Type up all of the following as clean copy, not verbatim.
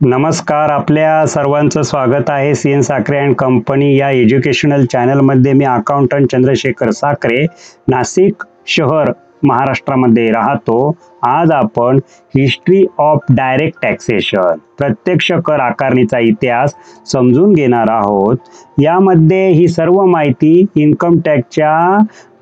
नमस्कार, आपल्या सर्वांचं स्वागत आहे सीएन साखरे अँड कंपनी या एज्युकेशनल चॅनलमध्ये. मी अकाउंटंट चंद्रशेखर साखरे, नाशिक शहर, महाराष्ट्रामध्ये राहतो. आज आपण हिस्ट्री ऑफ डायरेक्ट टॅक्सेशन, प्रत्यक्ष कर आकारणीचा इतिहास समजून घेणार आहोत. यामध्ये ही सर्व माहिती इन्कम टॅक्सच्या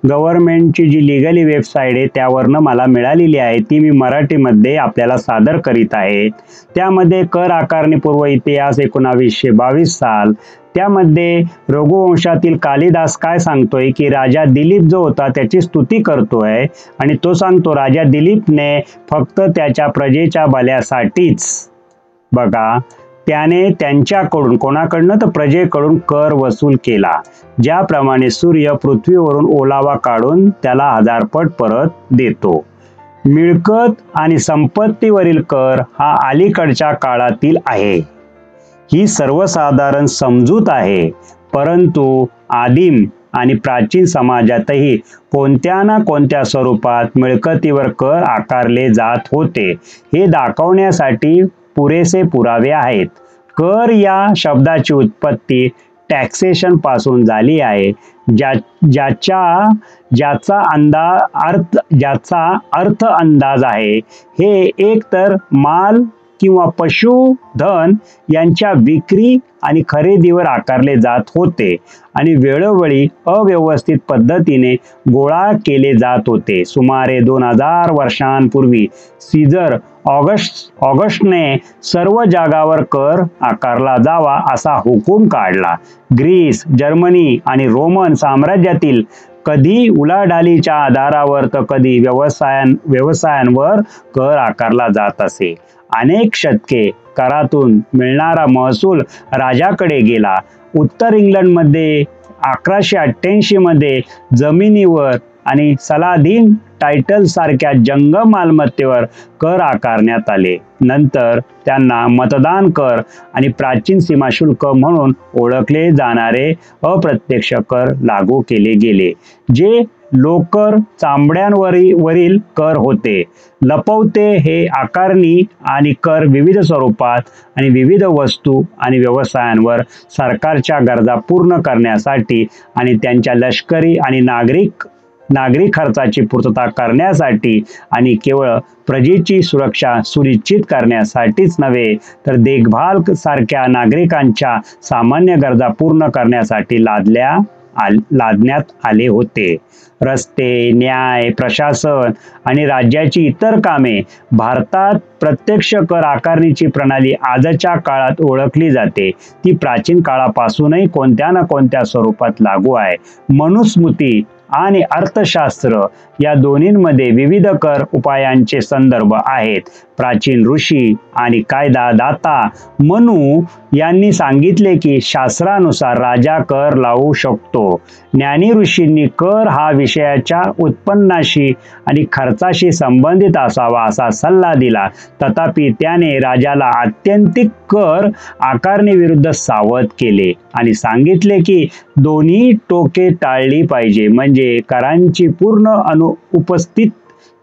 गव्हर्नमेंटची जी लिगली वेबसाईट आहे त्यावरनं मला मिळालेली आहे. ती मी मराठीमध्ये आपल्याला सादर करीत आहे. त्यामध्ये कर आकारणी पूर्व इतिहास 1922 साल. त्यामध्ये रघुवंशातील कालिदास काय सांगतोय की राजा दिलीप जो होता त्याची स्तुती करतोय आणि तो सांगतो राजा दिलीपने फक्त त्याच्या प्रजेच्या भल्यासाठीच बघा त्याने त्यांच्याकडून, कोणाकडनं तर प्रजेकडून कर वसूल केला. ज्याप्रमाणे सूर्य पृथ्वीवरून ओलावा काढून त्याला हजारपट परत देतो. मिळकत आणि संपत्तीवरील कर हा अलीकडच्या काळातील आहे. ही सर्वसाधारण समजूत आहे, परंतु आदिम आणि प्राचीन समाजातही कोणत्या ना कोणत्या स्वरूपात मिळकतीवर कर आकारले जात होते. हे दाखवण्यासाठी पुरेसे पुरावे आहेत. कर या शब्दाची उत्पत्ती टॅक्सेशन पासून झाली आहे, ज्याचा अर्थ अंदाज आहे. हे एक तर माल किंवा पशुधन यांच्या विक्री आणि खरेदीवर आकारले जात होते आणि वेळोवेळी अव्यवस्थित पद्धतीने गोळा केले जात होते. सुमारे 2000 वर्षांपूर्वी सीझर ऑगस्टने सर्व जगावर कर आकारला जावा असा हुकूम काढला. ग्रीस, जर्मनी आणि रोमन साम्राज्यातील कधी उलाढालीच्या आधारावर तर कधी व्यवसायांवर कर आकारला जात असे. अनेक शतके करातून मिळणारा महसूल राजाकडे गेला. उत्तर इंग्लंडमध्ये 1188 मध्ये जमिनीवर आणि सलाधीन टायटल सारख्या जंगम मालमत्तेवर कर आकारण्यात आले. नंतर त्यांना मतदान कर आणि प्राचीन सीमाशुल्क म्हणून ओळखले जाणारे अप्रत्यक्ष कर लागू केले गेले, जे लोकर चामड्यांवरील कर होते. लपवते हे आकारणी आणि कर विविध स्वरूपात आणि विविध वस्तू आणि व्यवसायांवर सरकारच्या गरजा पूर्ण करण्यासाठी आणि त्यांच्या लष्करी आणि नागरिक खर्चाची पूर्तता करण्यासाठी आणि केवळ प्रजेची सुरक्षा सुनिश्चित करण्यासाठीच नव्हे तर देखभाल सारख्या नागरिकांच्या सामान्य गरजा पूर्ण करण्यासाठी लादण्यात आले होते. रस्ते, न्याय, प्रशासन आणि राज्याची इतर कामे. भारतात प्रत्यक्ष कर आकारणीची प्रणाली आजच्या काळात ओळखली जाते. ती प्राचीन काळापासूनही कोणत्या ना कोणत्या स्वरूपात लागू आहे. मनुस्मृती आणि अर्थशास्त्र या दोन्हींमध्ये विविध कर उपायांचे संदर्भ आहेत. प्राचीन ऋषी आणि कायदादाता मनु यांनी सांगितले की शास्त्रानुसार राजा कर लावू शकतो. ज्ञानी ऋषींनी कर हा विषयाच्या उत्पन्नाशी आणि खर्चाशी संबंधित असावा असा सल्ला दिला. तथापि त्याने राजाला आत्यंतिक कर आकारणीविरुद्ध सावध केले आणि सांगितले की दोन्ही टोके टाळली पाहिजे, म्हणजे करांची पूर्ण अनुपस्थित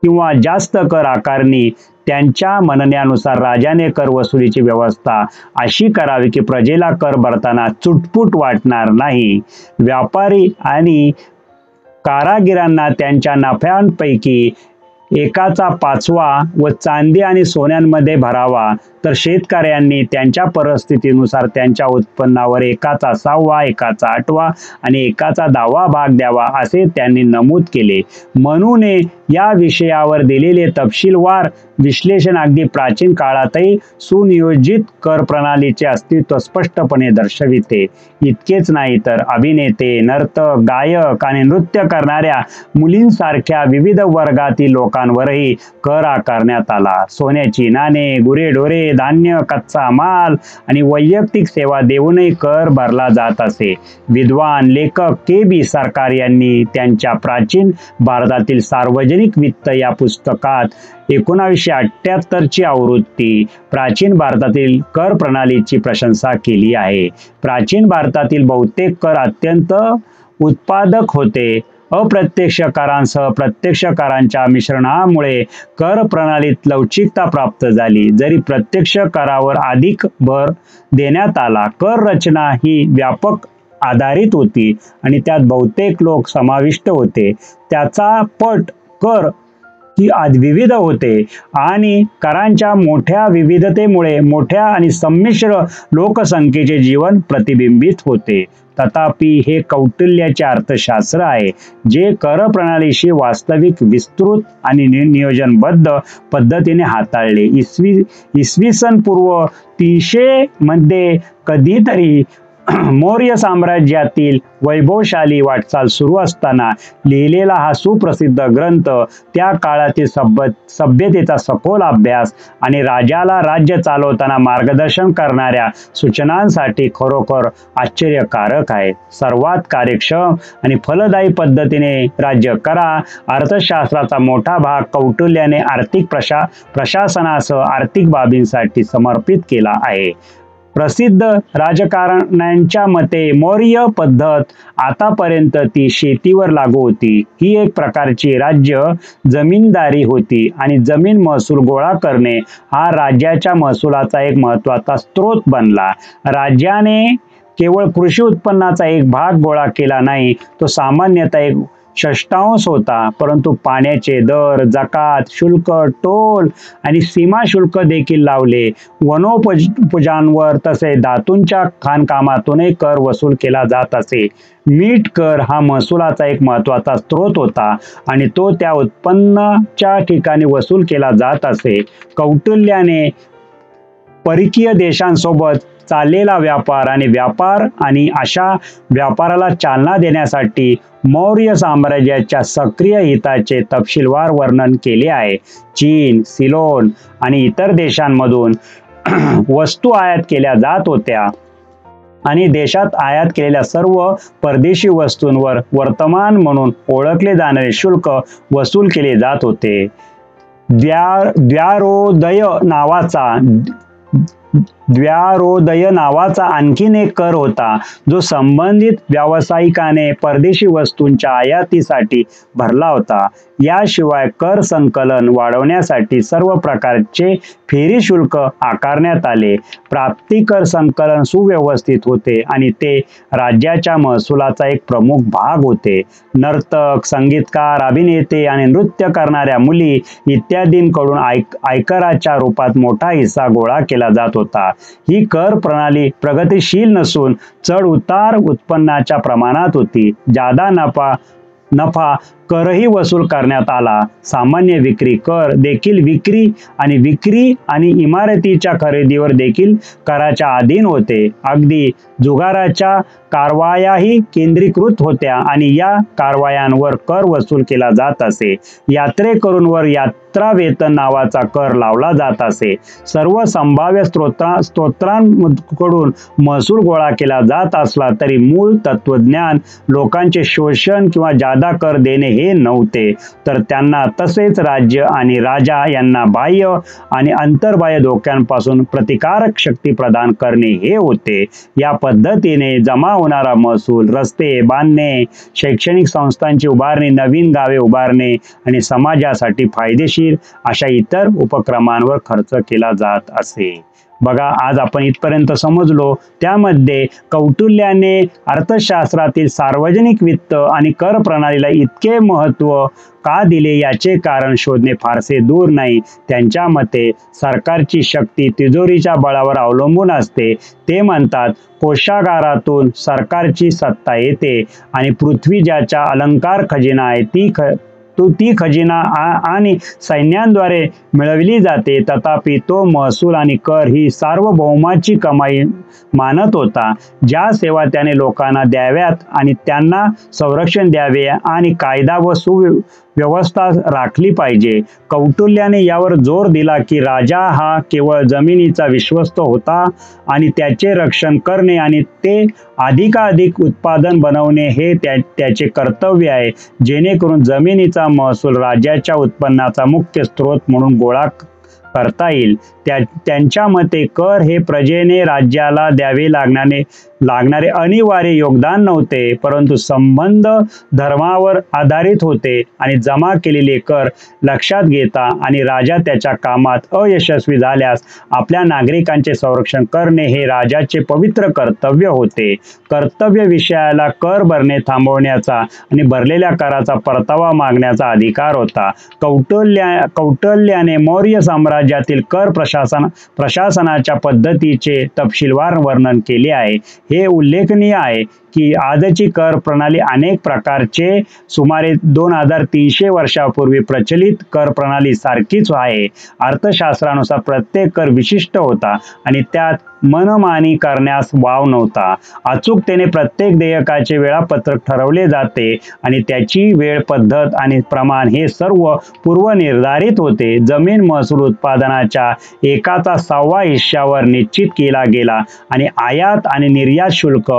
किंवा जास्त कर आकारणी. त्यांच्या म्हणण्यानुसार राजाने कर वसुलीची व्यवस्था अशी करावी की प्रजेला कर भरताना चुटपुट वाटणार नाही. व्यापारी आणि कारागिरांना त्यांच्या नफ्यांपैकी 1/5 व चांदी आणि सोन्यांमध्ये भरावा, तर शेतकऱ्यांनी त्यांच्या परिस्थितीनुसार त्यांच्या उत्पन्नावर 1/6, 1/8 आणि 1/10 भाग द्यावा असे त्यांनी नमूद केले. मनूने या विषयावर दिलेले तपशीलवार विश्लेषण अगदी प्राचीन काळातही सुनियोजित कर प्रणालीचे अस्तित्व स्पष्टपणे दर्शविते. इतकेच नाही तर अभिनेते, नर्तक, गायक आणि नृत्य करणाऱ्या मुलींसारख्या विविध वर्गातील लोकांवरही कर आकारण्यात आला. सोन्याची नाणे, गुरेढोरे, धान्य, कच्चा माल आणि वैयक्तिक सेवा देऊनही कर भरला जात असे. विद्वान लेखक के.बी. सरकार यांनी त्यांच्या प्राचीन भारतातील सार्वजनिक वित्त या पुस्तकात 1978 आवृत्ती प्राचीन भारतातील कर प्रणालीची प्रशंसा केली आहे. प्राचीन भारतातील बहुतेक कर अत्यंत उत्पादक होते अप्रत्यक्ष करांसह प्रत्यक्ष करांच्या मिश्रणामुळे कर प्रणालीत लवचिकता प्राप्त झाली. जरी प्रत्यक्ष करावर अधिक भर देण्यात आला, कर रचना ही व्यापक आधारित होती आणि त्यात बहुतेक लोक समाविष्ट होते. त्याचा पट कर ही विविध होते आणि करांच्या मोठ्या विविधतेमुळे मोठ्या आणि संमिश्र लोकसंख्येचे जीवन प्रतिबिंबित होते. तथापि हे कौटिल्याचे अर्थशास्त्र आहे, जे कर प्रणालीशी वास्तविक विस्तृत आणि नियोजनबद्ध पद्धतीने हाताळले. इसवी सन पूर्व 300 मध्ये कधीतरी मौर्य साम्राज्यातील वैभवशाली वाटचाल सुरू असताना लिहिलेला हा सुप्रसिद्ध ग्रंथ त्या काळातील सभ्यतेचा सखोल अभ्यास आणि राजाला राज्य चालवताना मार्गदर्शन करणाऱ्या सूचनांसाठी खरोखर आश्चर्यकारक आहे. सर्वात कार्यक्षम आणि फलदायी पद्धतीने राज्य करा. अर्थशास्त्राचा मोठा भाग कौटिल्याने आर्थिक प्रशासनासह आर्थिक बाबींसाठी समर्पित केला आहे. प्रसिद्ध राजकारण्यांच्या मते मौर्य पद्धत आतापर्यंत ती शेतीवर लागू होती. ही एक प्रकारची राज्य जमीनदारी होती आणि जमीन महसूल गोळा करणे हा राज्याच्या महसुलाचा एक महत्त्वाचा स्रोत बनला. राज्याने केवळ कृषी उत्पन्नाचा एक भाग गोळा केला नाही, तो सामान्यतः एक षष्ठांश होता, परंतु पाण्याचे दर, जकात, शुल्क, टोल आणि सीमा शुल्क देखील लावले. वनोपजांवर तसेच धातूंच्या खाणकामातूनही कर वसूल केला जात असे. मीठ कर हा महसुलाचा एक महत्त्वाचा स्रोत होता आणि तो त्या उत्पन्नाच्या ठिकाणी वसूल केला जात असे. कौटिल्याने परकीय देशांसोबत चाललेला व्यापार आणि अशा व्यापाराला चालना देण्यासाठी मौर्य साम्राज्याच्या सक्रिय हिताचे तपशीलवार वर्णन केले आहे. चीन, सिलोन आणि इतर देशांमधून वस्तू आयात केल्या जात होत्या आणि देशात आयात केलेल्या सर्व परदेशी वस्तूंवर वर्तमान म्हणून ओळखले जाणारे शुल्क वसूल केले जात होते. द्व्यारोदय नावाचा आणखीन एक कर होता, जो संबंधित व्यावसायिकाने परदेशी वस्तूंच्या आयातीसाठी भरला होता. याशिवाय कर संकलन वाढवण्यासाठी सर्व प्रकारचे फेरी शुल्क आकारण्यात आले. प्राप्तिकर संकलन सुव्यवस्थित होते आणि ते राज्याच्या महसुलाचा एक प्रमुख भाग होते. नर्तक, संगीतकार, अभिनेते आणि नृत्य करणाऱ्या मुली इत्यादींकडून आयकराच्या रूपात मोठा हिस्सा गोळा केला जात होता. ही कर प्रणाली प्रगतिशील नसून चढ उतार उत्पन्नाच्या प्रमाणात होती. जादा नफा करही वसूल करण्यात आला. सामान्य विक्री कर देखील विक्री आणि इमारतीच्या खरेदीवर देखील कराच्या अधीन होते. अगदी जुगाराच्या कारवायाही केंद्रीकृत होत्या आणि या कारवायांवर कर वसूल केला जात असे. यात्रेकरूंवर यात्रा वेतन नावाचा कर लावला जात असे. सर्व संभाव्य स्त्रोतांकडून महसूल गोळा केला जात असला तरी मूळ तत्वज्ञान लोकांचे शोषण किंवा जादा कर देणे हे नव्हते, तर त्यांना तसेच राज्य आणि राजा यांना बाह्य आणि अंतर्बाह्य धोक्यांपासून प्रतिकारक शक्ती प्रदान करणे हे होते. या पद्धतीने जमा होणारा महसूल रस्ते बांधणे, शैक्षणिक संस्थांची उभारणी, नवीन गावे उभारणे आणि समाजासाठी फायदेशीर अशा इतर उपक्रमांवर खर्च केला जात असे. बघा, आज आपण इथपर्यंत समजलो. त्यामध्ये कौटिल्याने अर्थशास्त्रातील सार्वजनिक वित्त आणि कर प्रणालीला इतके महत्त्व का दिले याचे कारण शोधणे फारसे दूर नाही. त्यांच्या मते सरकारची शक्ती तिजोरीच्या बळावर अवलंबून असते. ते म्हणतात, कोषागारातून सरकारची सत्ता येते आणि पृथ्वी ज्याच्या अलंकार खजिना आहे ती खजिना आणि सैन्यांद्वारे मिळवली जाते. तथापि तो महसूल आणि कर ही सार्वभौमाची कमाई मानत होता. ज्या सेवा त्याने लोकांना द्याव्यात आणि त्यांना संरक्षण द्यावे आणि कायदा व सुव्यवस्था राखली पाहिजे. कौटिल्याने यावर जोर दिला की राजा हा केवळ जमिनीचा विश्वस्त होता आणि त्याचे रक्षण करणे आणि ते अधिकाधिक उत्पादन बनवणे हे त्याचे कर्तव्य आहे, जेणेकरून जमिनीचा महसूल राज्याच्या उत्पन्नाचा मुख्य स्रोत म्हणून गोळा करता येईल. त्यांच्या मते कर हे प्रजेने राज्याला द्यावे लागणारे अनिवार्य योगदान नव्हते, परंतु संबंध धर्मावर आधारित होते आणि जमा केलेले कर लक्षात घेता आणि राजा त्याच्या कामात अयशस्वी झाल्यास आपल्या नागरिकांचे संरक्षण करणे हे राजाचे पवित्र कर्तव्य होते. कर्तव्य विषयाला कर भरणे थांबवण्याचा आणि भरलेल्या कराचा परतावा मागण्याचा अधिकार होता. कौटिल्याने मौर्य साम्राज्यातील कर प्रशासनाच्या पद्धतीचे तपशीलवार वर्णन केले आहे. हे उल्लेखनीय आहे की आजची कर प्रणाली अनेक प्रकारचे सुमारे 2300 वर्षापूर्वी प्रचलित कर प्रणाली सारखीच आहे. अर्थशास्त्रानुसार प्रत्येक कर विशिष्ट होता आणि त्यात मनमानी करण्यास वाव नव्हता. अचूकतेने प्रत्येक देयकाचे वेळापत्रक ठरवले जाते आणि त्याची वेळ, पद्धत आणि प्रमाण हे सर्व पूर्वनिर्धारित होते. जमीन महसूल उत्पादनाच्या 1/6 हिश्श्यावर निश्चित केला गेला आणि आयात आणि निर्यात शुल्क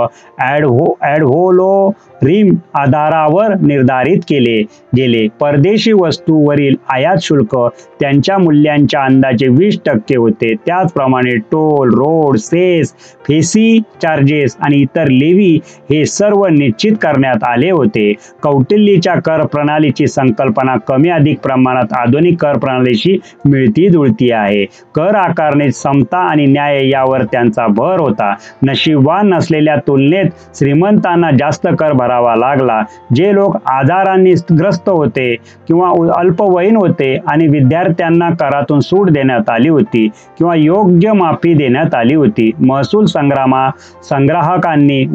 ॲडव्होलोरिम आधारावर निर्धारित केले गेले. परदेशी वस्तूंवरील आयात शुल्क त्यांच्या मूल्याच्या अंदाजे 20% होते. त्याचप्रमाणे टोल, रोड, सेस, फेसी चार्जेस आणि इतर लेवी हे सर्व निश्चित करण्यात आले होते. कौटिल्यच्या कर प्रणालीची संकल्पना कमी अधिक प्रमाणात आधुनिक कर प्रणालीशी मिळती जुळती आहे. कर आकारणीत समता आणि न्याय यावर त्यांचा भर होता. नशीबवान नसलेल्या तुलनेत श्रीमंतांना जास्त कर भरावा लागला. जे लोक आजारांनी ग्रस्त होते किंवा अल्पवयीन होते आणि विद्यार्थ्यांना करातून सूट देण्यात आली होती किंवा योग्य माफी देण्यात आली होती. महसूल संग्राहकांनी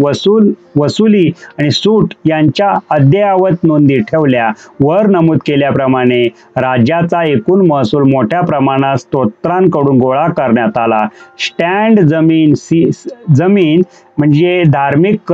वसुली आणि सूट यांच्या अद्ययावत नोंदी ठेवल्या. वर नमूद केल्याप्रमाणे राज्याचा एकूण महसूल मोठ्या प्रमाणात स्तोत्रांकडून गोळा करण्यात आला. स्टँड जमीन म्हणजे धार्मिक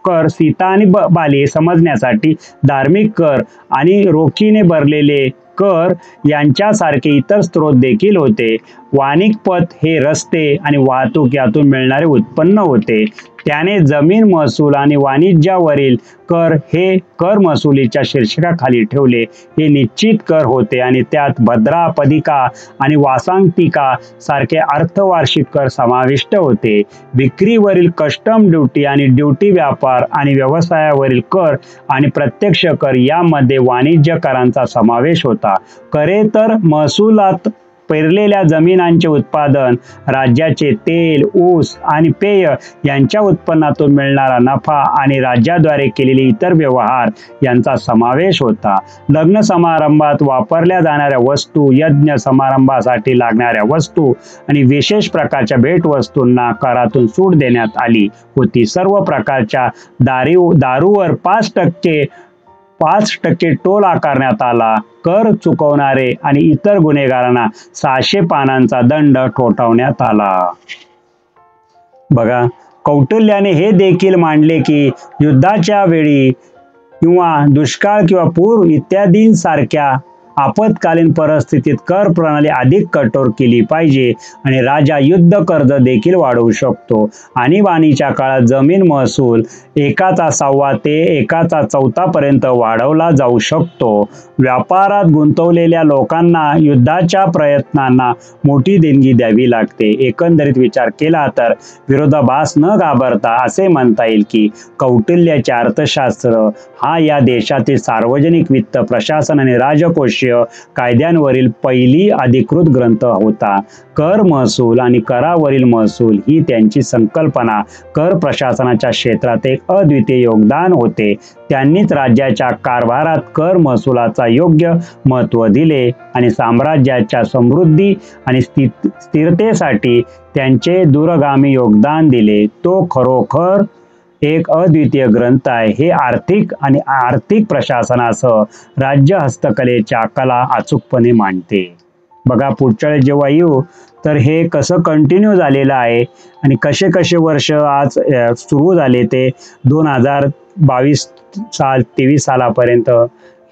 कर सीता आणि बाली समजण्यासाठी धार्मिक कर आणि रोखीने भरलेले कर यांच्यासारखे इतर स्रोत देखील होते. वाणिज्य पथ हे रस्ते आणि वाहतूक यातून मिळणारे उत्पन्न होते. त्याने जमीन महसूल आणि वाणिज्यावरील कर हे कर महसुलीच्या शीर्षकाखाली ठेवले. हे निश्चित कर होते आणि त्यात भद्रा, पदिका आणि वासांतिका सारखे अर्धवार्षिक कर समाविष्ट होते. विक्रीवरील कस्टम ड्युटी आणि ड्युटी, व्यापार आणि व्यवसायावरील कर आणि प्रत्यक्ष कर यामध्ये वाणिज्य करांचा समावेश होता. करेतर महसुलात पेरलेल्या जमिनांचे उत्पादन, राज्याचे तेल, ऊस आणि पेय यांच्या उत्पन्नातून मिळणारा नफा आणि राज्याद्वारे केलेले इतर व्यवहार यांचा समावेश होता. लग्न समारंभात वापरल्या जाणाऱ्या वस्तू, यज्ञ समारंभासाठी लागणाऱ्या वस्तू आणि विशेष प्रकारच्या भेटवस्तूंना करातून सूट देण्यात आली होती. सर्व प्रकारच्या दारूवर 5% टोल आकारण्यात आला. कर चुकवणारे आणि इतर गुन्हेगारांना 600 पानांचा दंड ठोठावण्यात आला. बघा, कौटिल्याने हे देखील मांडले की युद्धाच्या वेळी किंवा दुष्काळ किंवा पूर इत्यादींसारख्या आपत्कालीन परिस्थितीत कर प्रणाली अधिक कठोर केली पाहिजे आणि राजा युद्ध कर्ज देखील वाढवू शकतो. आणीबाणीच्या काळात जमीन महसूल 1/6 ते 1/4 पर्यंत वाढवला जाऊ शकतो. व्यापारात गुंतवलेल्या लोकांना युद्धाच्या प्रयत्नांना मोठी देणगी द्यावी लागते. एकंदरीत विचार केला तर विरोधाभास न घाबरता असे म्हणता येईल की कौटिल्याचे अर्थशास्त्र हा या देशातील सार्वजनिक वित्त, प्रशासन आणि राजकोषीय कायद्यांवरील पहिली अधिकृत ग्रंथ होता. कर महसूल आणि करावरील महसूल ही त्यांची संकल्पना कर प्रशासनाच्या क्षेत्रात एक अद्वितीय योगदान होते. त्यांनीच राज्याच्या कारभारात कर महसुलाचा योग्य महत्त्व दिले आणि साम्राज्याच्या समृद्धी आणि स्थिरतेसाठी त्यांचे दूरगामी योगदान दिले. तो खरोखर एक अद्वितीय ग्रंथ आहे. हे आर्थिक प्रशासनासह राज्य हस्तकलेच्या कला अचूकपणे मांडते. बघा, पुढच्या वेळेस जेव्हा येऊ तर हे कसं कंटिन्यू झालेलं आहे आणि कसे कसे वर्ष आज सुरू झाले ते 2022 साल 23 सालापर्यंत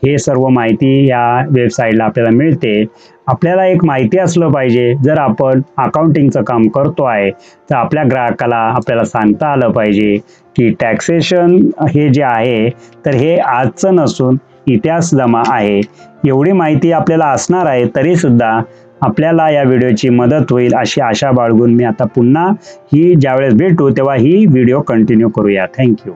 हे सर्व माहिती या वेबसाईटला आपल्याला मिळते. आपल्याला एक माहिती असलं पाहिजे, जर आपण अकाउंटिंगचं काम करतो आहे तर आपल्या ग्राहकाला आपल्याला सांगता आलं पाहिजे की टॅक्सेशन हे जे आहे तर हे आजचं नसून इतिहास जमा आहे. एवढी माहिती आपल्याला असणार आहे तरी सुद्धा आपल्याला या व्हिडिओची मदत होईल अशी आशा बाळगून मी आता पुन्हा ज्यावेळेस भेटू तेव्हा ही व्हिडिओ कंटिन्यू करूया. थँक्यू.